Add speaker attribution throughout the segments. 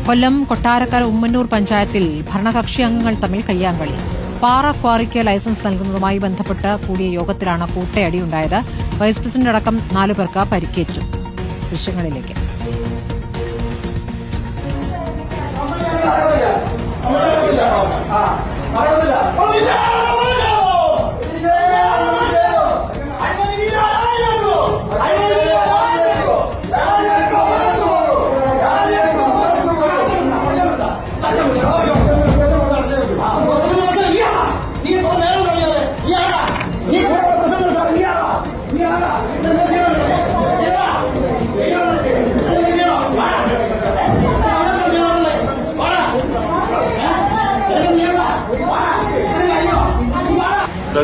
Speaker 1: കൊല്ലം കൊട്ടാരക്കര ഉമ്മന്നൂർ പഞ്ചായത്തിൽ ഭരണകക്ഷി അംഗങ്ങൾ തമ്മിൽ കയ്യാങ്കളി. പാറ ക്വാറിക്ക് ലൈസൻസ് നൽകുന്നതുമായി ബന്ധപ്പെട്ട് കൂടിയ യോഗത്തിലാണ് കൂട്ടയടിയുണ്ടായത്. വൈസ് പ്രസിഡന്റ് അടക്കം 4 പേർക്ക് പരിക്കേറ്റു. ദൃശ്യങ്ങളിലേക്ക്.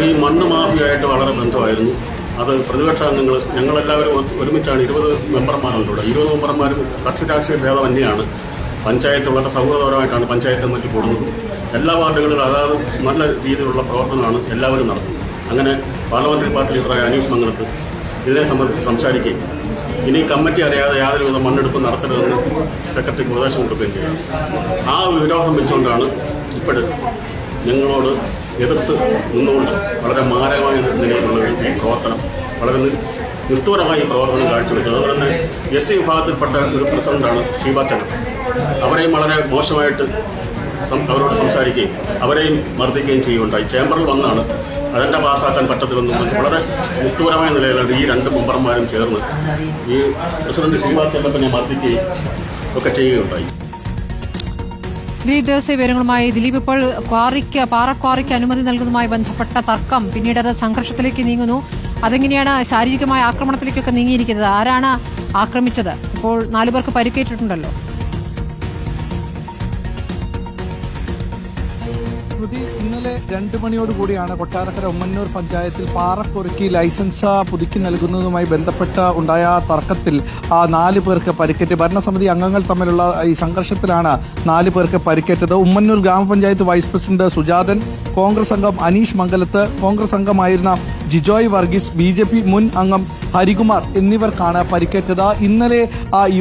Speaker 2: ഈ മണ്ണ് മാഫിയായിട്ട് വളരെ ബന്ധമായിരുന്നു. അത് പ്രതിപക്ഷ അംഗങ്ങൾ ഞങ്ങളെല്ലാവരും ഒരുമിച്ചാണ്. 20 മെമ്പർമാരുണ്ട് ഇവിടെ. 20 മെമ്പർമാരും കക്ഷി രാഷ്ട്രീയ ഭേദമന്യാണ്. പഞ്ചായത്ത് വളരെ സൗഹൃദപരമായിട്ടാണ് പഞ്ചായത്ത് കമ്മിറ്റി കൂടുന്നത്. എല്ലാ വാർഡുകളിലും അതാത് നല്ല രീതിയിലുള്ള പ്രവർത്തനമാണ് എല്ലാവരും നടത്തുന്നത്. അങ്ങനെ പാർലമെന്ററി പാർട്ടി ലീഡറായ അനീഷ് മംഗലത്ത് ഇതിനെ സംബന്ധിച്ച് സംസാരിക്കുകയും ഇനി കമ്മിറ്റി അറിയാതെ യാതൊരുവിധ മണ്ണെടുപ്പ് നടത്തരുതെന്ന് സെക്രട്ടറിക്ക് ഉപദേശം കൊടുക്കുകയും ചെയ്തു. ആ വിരോധം വെച്ചുകൊണ്ടാണ് ഇപ്പോഴും ഞങ്ങളോട് എതിർത്ത് നിന്നുകൊണ്ട് വളരെ മാരകമായ നിലയിലുള്ള ഈ പ്രവർത്തനം, വളരെ നിഷ്ഠൂരമായി പ്രവർത്തനം കാഴ്ചവെച്ചത്. അതുപോലെ തന്നെ SC വിഭാഗത്തിൽപ്പെട്ട ഒരു പ്രസിഡന്റാണ് ഷീബാച്ചൻ. അവരെയും വളരെ മോശമായിട്ട് അവരോട് സംസാരിക്കുകയും അവരെയും മർദ്ദിക്കുകയും ചെയ്യുകയുണ്ടായി. ചേംബറിൽ വന്നാണ് അതെൻ്റെ പാസ്സാക്കാൻ പറ്റത്തില്ലെന്നും വളരെ നിഷ്ഠൂരമായ നിലയിലാണ് ഈ 2 മെമ്പർമാരും ചേർന്ന് ഈ പ്രസിഡന്റ് ഷീബാച്ചനെ മർദ്ദിക്കുകയും ഒക്കെ ചെയ്യുകയുണ്ടായി.
Speaker 1: ദിവസ വിവരങ്ങളുമായി ദിലീപ്. ഇപ്പോൾ പാറ ക്വാറിക്ക് അനുമതി നൽകുന്നതുമായി ബന്ധപ്പെട്ട തർക്കം പിന്നീട് അത് സംഘർഷത്തിലേക്ക് നീങ്ങുന്നു. അതെങ്ങനെയാണ് ശാരീരികമായ ആക്രമണത്തിലേക്കൊക്കെ നീങ്ങിയിരിക്കുന്നത്? ആരാണ് ആക്രമിച്ചത്? ഇപ്പോൾ 4 പേർക്ക് പരിക്കേറ്റിട്ടുണ്ടല്ലോ.
Speaker 3: ഇന്നലെ 2 മണിയോടുകൂടിയാണ് കൊട്ടാരക്കര ഉമ്മന്നൂർ പഞ്ചായത്തിൽ പാറക്കൊറുക്കി ലൈസൻസ് പുതുക്കി നൽകുന്നതുമായി ബന്ധപ്പെട്ട് ഉണ്ടായ തർക്കത്തിൽ 4 പേർക്ക് പരിക്കേറ്റ്. ഭരണസമിതി അംഗങ്ങൾ തമ്മിലുള്ള ഈ സംഘർഷത്തിലാണ് 4 പേർക്ക് പരിക്കേറ്റത്. ഉമ്മന്നൂർ ഗ്രാമപഞ്ചായത്ത് വൈസ് പ്രസിഡന്റ് സുജാതൻ, കോൺഗ്രസ് അംഗം അനീഷ് മംഗലത്ത്, കോൺഗ്രസ് അംഗമായിരുന്ന ജിജോയ് വർഗീസ്, BJP മുൻ അംഗം ഹരികുമാർ എന്നിവർക്കാണ് പരിക്കേറ്റത്. ഇന്നലെ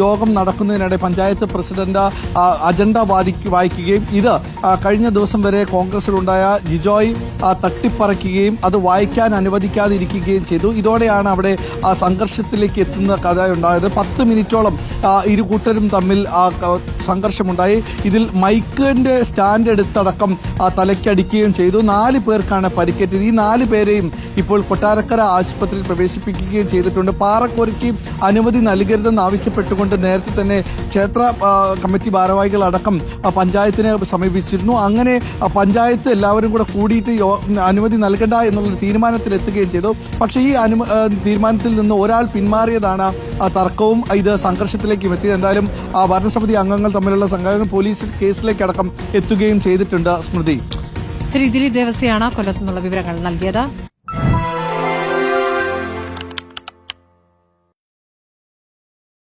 Speaker 3: യോഗം നടക്കുന്നതിനിടെ പഞ്ചായത്ത് പ്രസിഡന്റ് അജണ്ട വായിക്കുകയും ഇത് കഴിഞ്ഞ ദിവസം വരെ കോൺഗ്രസിലുണ്ടായ ജിജോയ് തട്ടിപ്പറിക്കുകയും അത് വായിക്കാൻ അനുവദിക്കാതിരിക്കുകയും ചെയ്തു. ഇതോടെയാണ് അവിടെ സംഘർഷത്തിലേക്ക് എത്തുന്ന കഥയുണ്ടായത്. 10 മിനിറ്റോളം ഇരു കൂട്ടരും തമ്മിൽ സംഘർഷമുണ്ടായി. ഇതിൽ മൈക്കിന്റെ സ്റ്റാൻഡ് എടുത്തടക്കം തലയ്ക്കടിക്കുകയും ചെയ്തു. 4 പേർക്കാണ് പരിക്കേറ്റത്. ഈ 4 പേരെയും ഇപ്പോൾ കൊട്ടാരക്കര ആശുപത്രിയിൽ പ്രവേശിപ്പിക്കുകയും ചെയ്തിട്ടുണ്ട്. പാറക്കൊറുക്കി അനുമതി നൽകരുതെന്ന് ആവശ്യപ്പെട്ടുകൊണ്ട് നേരത്തെ തന്നെ ക്ഷേത്ര കമ്മിറ്റി ഭാരവാഹികളടക്കം പഞ്ചായത്തിനെ സമീപിച്ചിരുന്നു. അങ്ങനെ പഞ്ചായത്ത് എല്ലാവരും കൂടെ കൂടിയിട്ട് അനുമതി നൽകണ്ട എന്നുള്ളൊരു തീരുമാനത്തിലെത്തുകയും ചെയ്തു. പക്ഷേ ഈ തീരുമാനത്തിൽ നിന്ന് ഒരാൾ പിന്മാറിയതാണ് തർക്കവും ഇത് സംഘർഷത്തിലേക്കും എത്തിയത്. എന്തായാലും ഭരണസമിതി അംഗങ്ങൾ തമ്മിലുള്ള സംഘർഷം പോലീസ് കേസിലേക്കടക്കം എത്തുകയും ചെയ്തിട്ടുണ്ട്. സ്മൃതി,
Speaker 1: ദിലീപ് ദേവസ്യാണ് കൊല്ലത്തുനിന്നുള്ള വിവരങ്ങൾ നൽകിയത്.